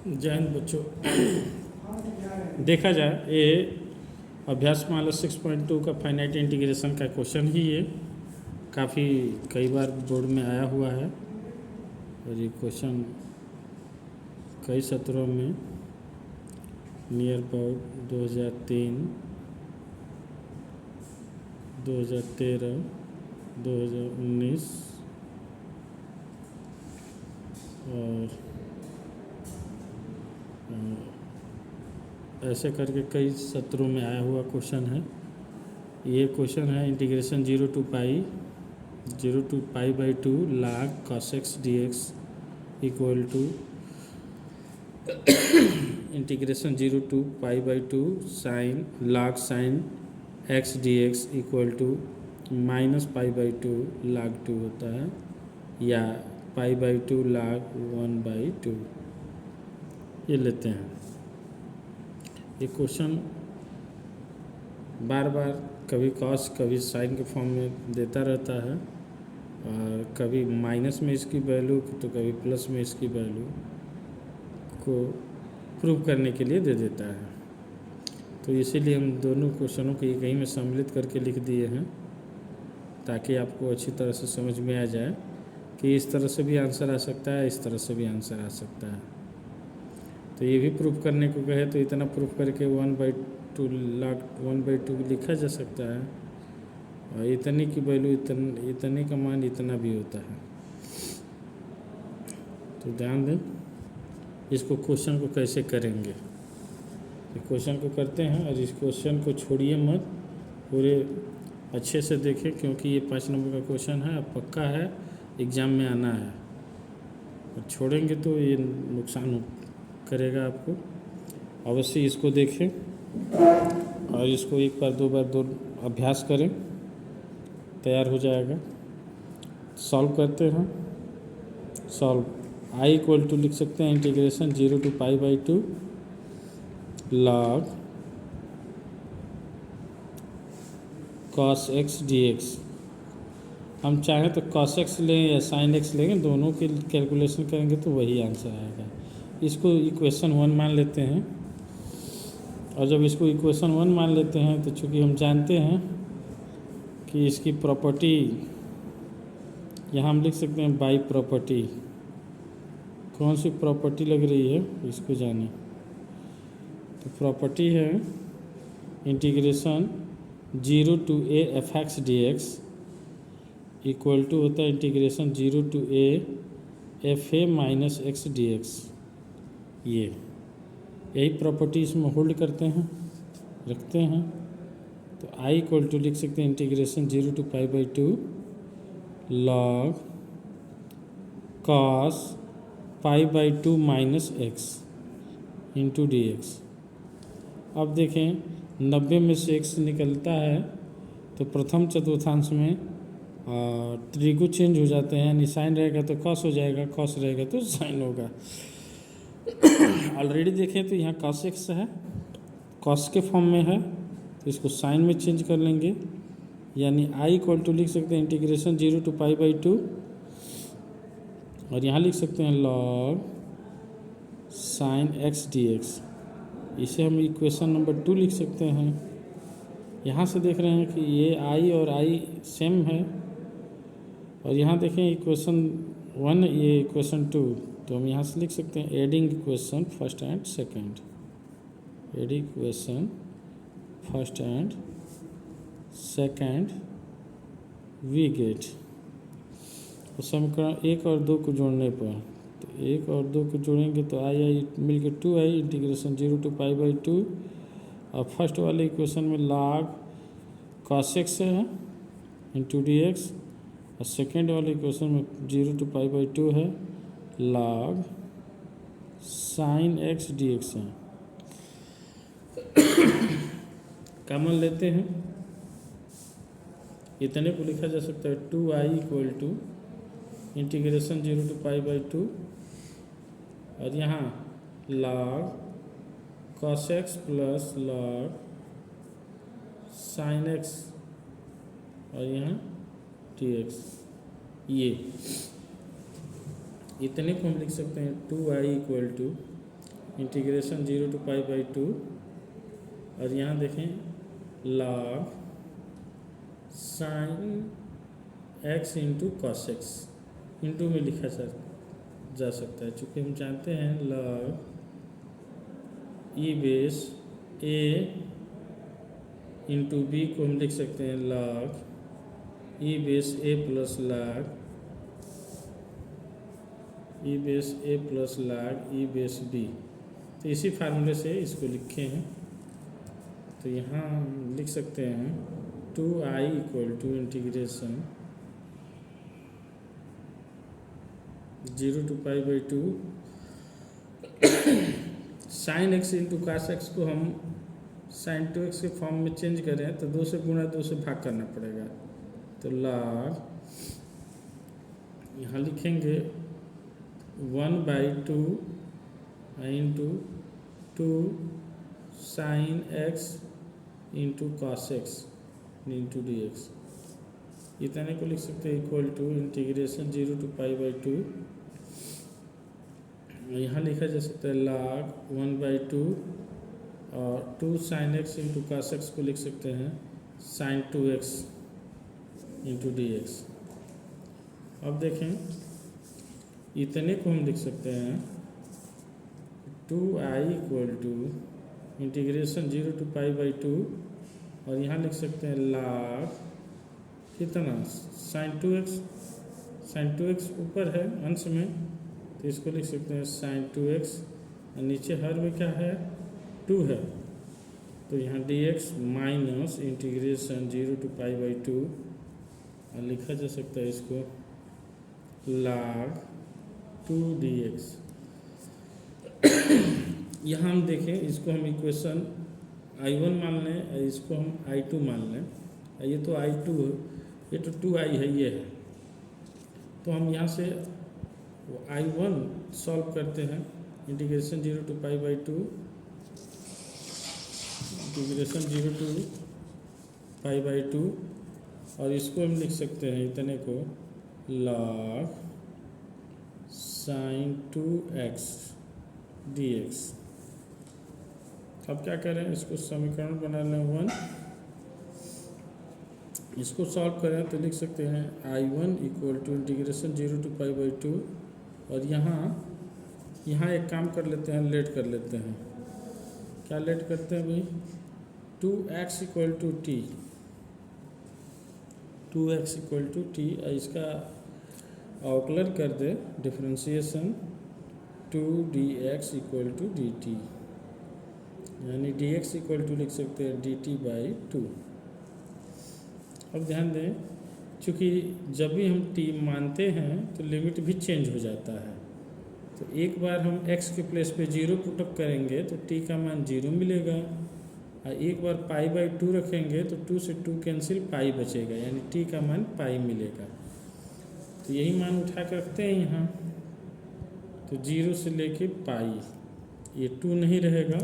जय हिंद बच्चों। देखा जाए ये अभ्यास माला 6.2 का फाइनाइट इंटीग्रेशन का क्वेश्चन ही ये काफ़ी कई बार बोर्ड में आया हुआ है और ये क्वेश्चन कई सत्रों में नियर अबाउट 2003, 2013, 2019 और ऐसे करके कई सत्रों में आया हुआ क्वेश्चन है। ये क्वेश्चन है integration 0 to pi/2 log cos x dx equal to integration 0 to pi/2 sine log sin x dx equal to -pi/2 log 2 होता है या pi/2 log 1/2 ये लेते हैं। ये क्वेश्चन बार बार कभी कॉस कभी साइन के फॉर्म में देता रहता है और कभी माइनस में इसकी वैल्यू तो कभी प्लस में इसकी वैल्यू को प्रूव करने के लिए दे देता है। तो इसीलिए हम दोनों क्वेश्चनों को एक ही में सम्मिलित करके लिख दिए हैं ताकि आपको अच्छी तरह से समझ में आ जाए कि इस तरह से भी आंसर आ सकता है, इस तरह से भी आंसर आ सकता है। तो ये भी प्रूफ करने को कहे तो इतना प्रूफ करके 1/2 log 1/2 लिखा जा सकता है और इतने की वैल्यू इतने का मान इतना भी होता है। तो ध्यान दें इसको क्वेश्चन को कैसे करेंगे। तो क्वेश्चन को करते हैं और इस क्वेश्चन को छोड़िए मत, पूरे अच्छे से देखें क्योंकि ये 5 नंबर का क्वेश्चन है, पक्का है एग्ज़ाम में आना है और छोड़ेंगे तो ये नुकसान करेगा आपको। अवश्य इसको देखें और इसको एक बार दो बार अभ्यास करें, तैयार हो जाएगा। सॉल्व करते हैं। सॉल्व i इक्वल टू लिख सकते हैं integration 0 to pi/2 log cos x dx। हम चाहें तो cos x लें या sin x लेंगे, दोनों के कैलकुलेशन करेंगे तो वही आंसर आएगा। इसको इक्वेशन 1 मान लेते हैं और जब इसको इक्वेशन 1 मान लेते हैं तो चूँकि हम जानते हैं कि इसकी प्रॉपर्टी यहाँ हम लिख सकते हैं बाई प्रॉपर्टी। कौन सी प्रॉपर्टी लग रही है इसको जानें। तो प्रॉपर्टी है integration 0 to a f(x) dx equal to होता है integration 0 to a fa minus x dx। ये यही प्रॉपर्टी इसमें होल्ड करते हैं, रखते हैं। तो i इक्वल टू लिख सकते हैं integration 0 to pi/2 log cos pi/2 minus x into dx। अब देखें 90 में से x निकलता है तो प्रथम चतुर्थांश में त्रिगु चेंज हो जाते हैं, यानी साइन रहेगा तो कॉस हो जाएगा, कॉस रहेगा तो साइन होगा। ऑलरेडी देखें तो यहाँ cos x है, cos के फॉर्म में है तो इसको साइन में चेंज कर लेंगे, यानी i इक्वल टू लिख सकते हैं इंटीग्रेशन 0 to pi/2 और यहाँ लिख सकते हैं log sin x dx। इसे हम इक्वेशन नंबर 2 लिख सकते हैं। यहाँ से देख रहे हैं कि ये i और i सेम है और यहाँ देखें इक्वेशन 1 ये इक्वेशन 2, तो हम यहाँ से लिख सकते हैं adding equation first and second, adding equation first and second we get. समीकरण 1 और 2 को जोड़ने पर तो 1 और 2 को जोड़ेंगे तो i मिलकर 2i इंटीग्रेशन 0 to pi/2 और फर्स्ट वाले इक्वेशन में log cos x है इंटू dx और सेकेंड वाले इक्वेशन में 0 to pi/2 है log sin x dx है। कॉमन लेते हैं, इतने को लिखा जा सकता है 2i equal to integration 0 to pi/2 और यहाँ log cos x plus log sin x और यहाँ dx। ये इतने को हम लिख सकते हैं 2i equal to integration 0 to π/2 और यहाँ देखें log sin x into cos x into में लिखा जा सकता है, चूँकि हम जानते हैं log e base a into B को हम लिख सकते हैं log e base a plus log e base a plus log e base b। तो इसी फार्मूले से इसको लिखे हैं। तो यहाँ हम लिख सकते हैं 2i equal to integration 0 to π/2 sine x into cos x को हम साइन 2x के फॉर्म में चेंज करें तो 2 से गुणा 2 से भाग करना पड़ेगा। तो log यहाँ लिखेंगे 1/2 into 2 sign x into cos x into D x, इतने को लिख सकते हैं इक्वल टू इंटीग्रेशन 0 to π/2। यहाँ लिखा जा सकता है log 1/2 और 2 sign x into cos x को लिख सकते हैं sign 2x into D x. अब देखें इतने को हम लिख सकते हैं 2i equal to integration 0 to π/2 और यहाँ लिख सकते हैं log कितना साइन 2x ऊपर है अंश में, तो इसको लिख सकते हैं साइन 2x और नीचे हर में क्या है 2 है, तो यहाँ dx माइनस इंटीग्रेशन 0 to π/2 और लिखा जा सकता है इसको log 2 dx। यहाँ हम देखें इसको हम इक्वेशन I1 मान लें और इसको हम I2 मान लें। ये तो I2 है, ये तो 2i है, ये है। तो हम यहाँ से I1 सॉल्व करते हैं इंटीग्रेशन 0 to π/2 इंटीग्रेशन 0 to π/2 और इसको हम लिख सकते हैं इतने को log sin 2x dx। अब क्या करें, इसको समीकरण बना लें 1, इसको सॉल्व करें तो लिख सकते हैं I1 equal to integration 0 to π/2 और यहाँ एक काम कर लेते हैं, लेट कर लेते हैं। क्या लेट करते हैं भाई, 2x equal to t, 2x equal to t और इसका अवकलन कर दे differentiation 2dx equal to dt, यानी dx इक्वल टू लिख सकते हैं dt/2। अब ध्यान दें, चूँकि जब भी हम t मानते हैं तो लिमिट भी चेंज हो जाता है। तो एक बार हम x के प्लेस पे 0 पुटअप करेंगे तो t का मान 0 मिलेगा और एक बार π/2 रखेंगे तो 2 से 2 कैंसिल पाई बचेगा, यानी t का मान पाई मिलेगा। तो यही मान उठा कर रखते हैं यहाँ, तो 0 से लेके पाई, ये 2 नहीं रहेगा,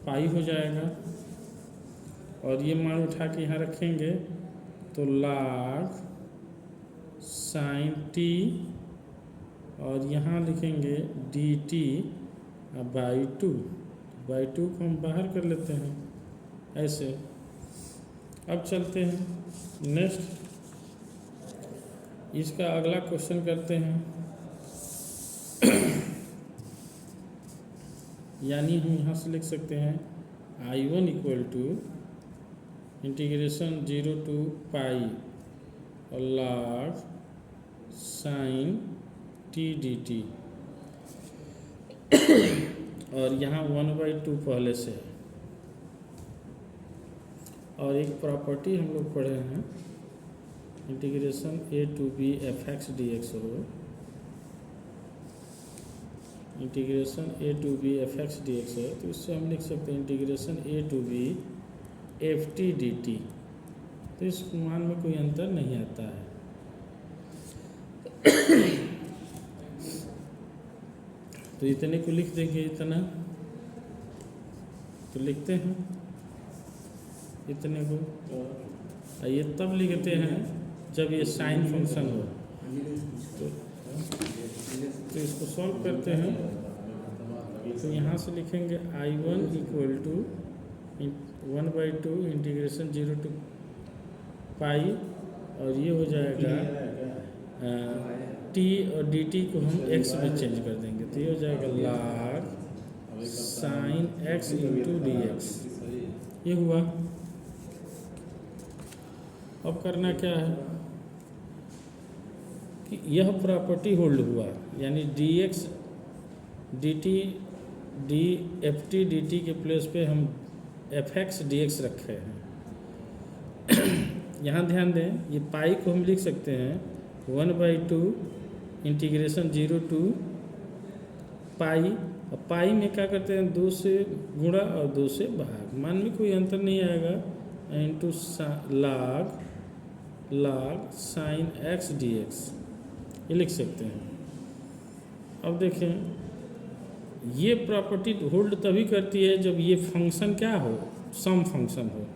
पाई हो जाएगा और ये मान उठा के यहाँ रखेंगे तो log sin t और यहाँ लिखेंगे dt/2 को हम बाहर कर लेते हैं ऐसे। अब चलते हैं नेक्स्ट, इसका अगला क्वेश्चन करते हैं। यानी हम यहाँ से लिख सकते हैं I1 equal to integration 0 to π और log sin t dt और यहाँ 1/2 पहले से है। और एक प्रॉपर्टी हम लोग पढ़े हैं integration a to b fx dx हो, integration a to b fx dx है, तो इससे हम लिख सकते हैं integration a to b ft dt। तो इस मान में कोई अंतर नहीं आता है। तो इतने को लिख देंगे, इतना तो लिखते हैं इतने को, ये तब लिखते हैं जब ये साइन फंक्शन हो। तो इसको सॉल्व करते हैं तो यहाँ से लिखेंगे I1 equal to 1/2 integration 0 to pi, और ये हो जाएगा t और dt को हम x में चेंज कर देंगे, तो ये हो जाएगा log sine x into D X. ये हुआ। अब करना क्या है कि यह प्रॉपर्टी होल्ड हुआ, यानी dx dt F T D T के प्लेस पे हम fx dx रखे हैं। यहाँ ध्यान दें, ये पाई को हम लिख सकते हैं 1/2 इंटीग्रेशन 0 टू पाई, और पाई में क्या करते हैं 2 से गुणा और 2 से भाग, मान में कोई अंतर नहीं आएगा, into log sine x dx, ये लिख सकते हैं। अब देखें, ये प्रॉपर्टी होल्ड तभी करती है जब ये फंक्शन क्या हो, सम फंक्शन हो।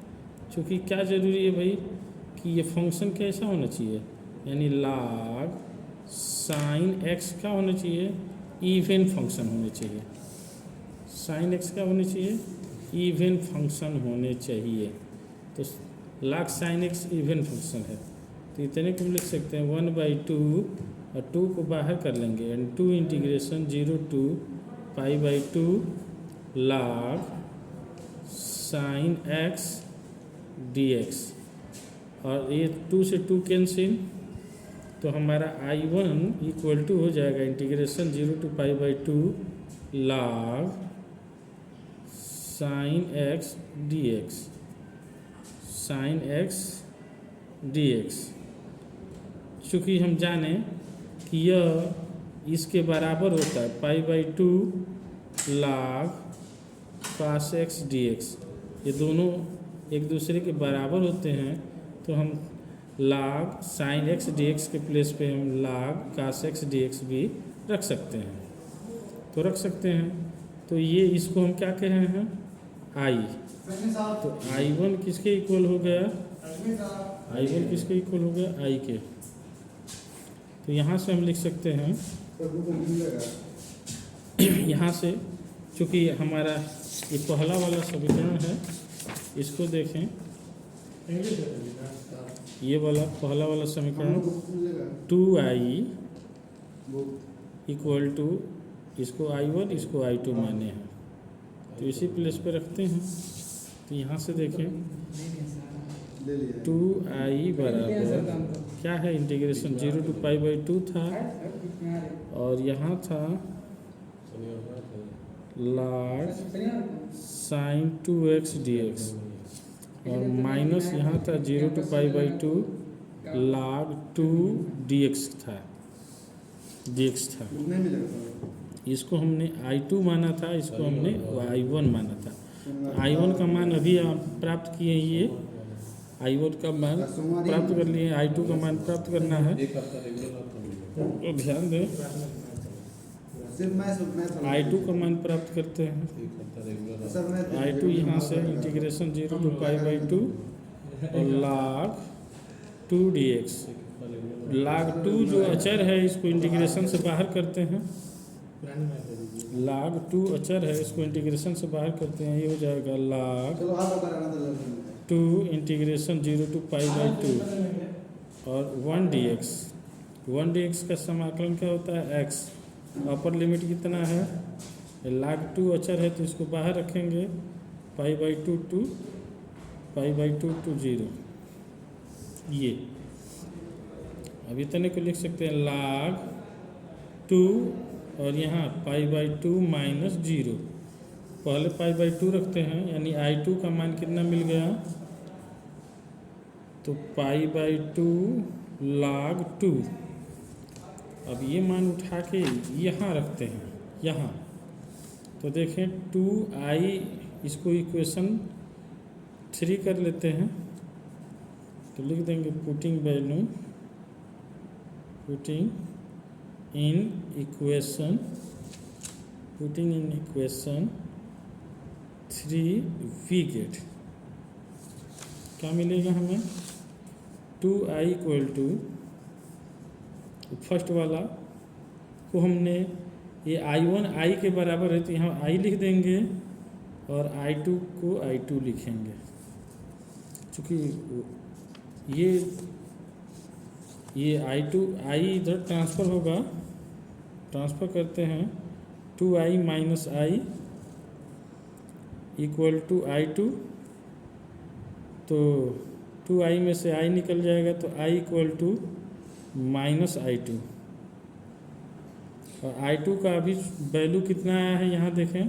क्योंकि क्या ज़रूरी है भाई कि ये फंक्शन कैसा होना चाहिए, यानी log साइन x का होना चाहिए, इवन फंक्शन होने चाहिए। साइन x का होने चाहिए, इवन फंक्शन होने चाहिए। तो log sine x even function है, तो इतने को लिख सकते हैं 1/2, और 2 को बाहर कर लेंगे, एंड 2 इंटीग्रेशन 0 टू पाई/2 log साइन x dx, और ये 2 से 2 कैंसिल, तो हमारा I1 इक्वल टू हो जाएगा इंटीग्रेशन 0 टू पाई/2 log sine x dx, sine x dx। चूँकि हम जाने कि यह इसके बराबर होता है पाई/2 log cos x dx, ये दोनों एक दूसरे के बराबर होते हैं, तो हम log साइन x dx के प्लेस पे हम log cos x dx भी रख सकते हैं, तो रख सकते हैं। तो ये इसको हम क्या कह रहे हैं, I, तो I1 किसके इक्वल हो गया, I1 किसके इक्वल हो गया, I के। तो यहाँ से हम लिख सकते हैं, यहाँ से चूँकि हमारा ये पहला वाला समीकरण है, इसको देखें, ये वाला पहला वाला समीकरण 2i इक्वल टू, इसको I1 इसको I2 माने हैं, तो इसी प्लेस पे रखते हैं। तो यहाँ से देखें 2i बराबर क्या है, इंटीग्रेशन 0 टू पाई/2 था, और यहाँ था log साइन 2x dx, और माइनस यहाँ था 0 टू पाई/2 log 2 dx था। इसको हमने I2 माना था, इसको हमने I1 माना था। I1 का मान अभी आप प्राप्त किए, ये I1 का मान प्राप्त कर लिए, I2 का मान प्राप्त करना है, तो ध्यान दें I2 का मान प्राप्त करते हैं। I2 यहाँ से इंटीग्रेशन 0 टू पाई/2 और log 2 dx, log 2 जो अचर है इसको इंटीग्रेशन से बाहर करते हैं, log 2 अचर है, इसको इंटीग्रेशन से बाहर करते हैं, ये हो जाएगा log 2 इंटीग्रेशन 0 टू पाई/2 और 1 dx का समाकलन क्या होता है, x, अपर लिमिट कितना है, log 2 अचर है तो इसको बाहर रखेंगे, पाई/2 टू पाई/2 टू 0, ये अब इतने को लिख सकते हैं log 2, और यहाँ पाई/2 माइनस 0, पहले पाई/2 रखते हैं, यानी I2 का मान कितना मिल गया, तो पाई/2 log 2। अब ये मान उठा के यहाँ रखते हैं, यहाँ तो देखें 2i, इसको इक्वेशन 3 कर लेते हैं, तो लिख देंगे putting in equation 3 we get क्या मिलेगा हमें, 2i इक्वल टू, फर्स्ट वाला को हमने ये I1 I के बराबर है तो यहाँ I लिख देंगे और I2 को I2 लिखेंगे, क्योंकि ये I इधर ट्रांसफ़र होगा, ट्रांसफ़र करते हैं 2I minus I equal to I2, तो 2I में से I निकल जाएगा तो I equal to minus I2, और I2 का अभी वैल्यू कितना आया है यहाँ देखें,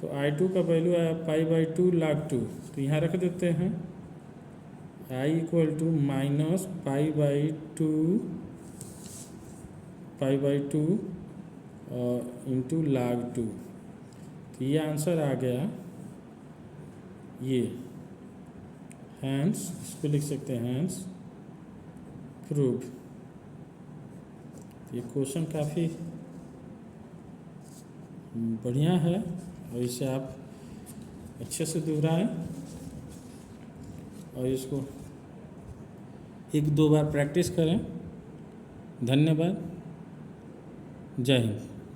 तो I2 का वैल्यू आया π/2 log 2, तो यहाँ रख देते हैं I equal to minus π/2 into log 2, तो ये आंसर आ गया ये। हैंस इसको लिख सकते हैं हैंस प्रूव। ये क्वेश्चन काफ़ी बढ़िया है और इसे आप अच्छे से दोहराएं और इसको 1-2 बार प्रैक्टिस करें। धन्यवाद। जय हिंद।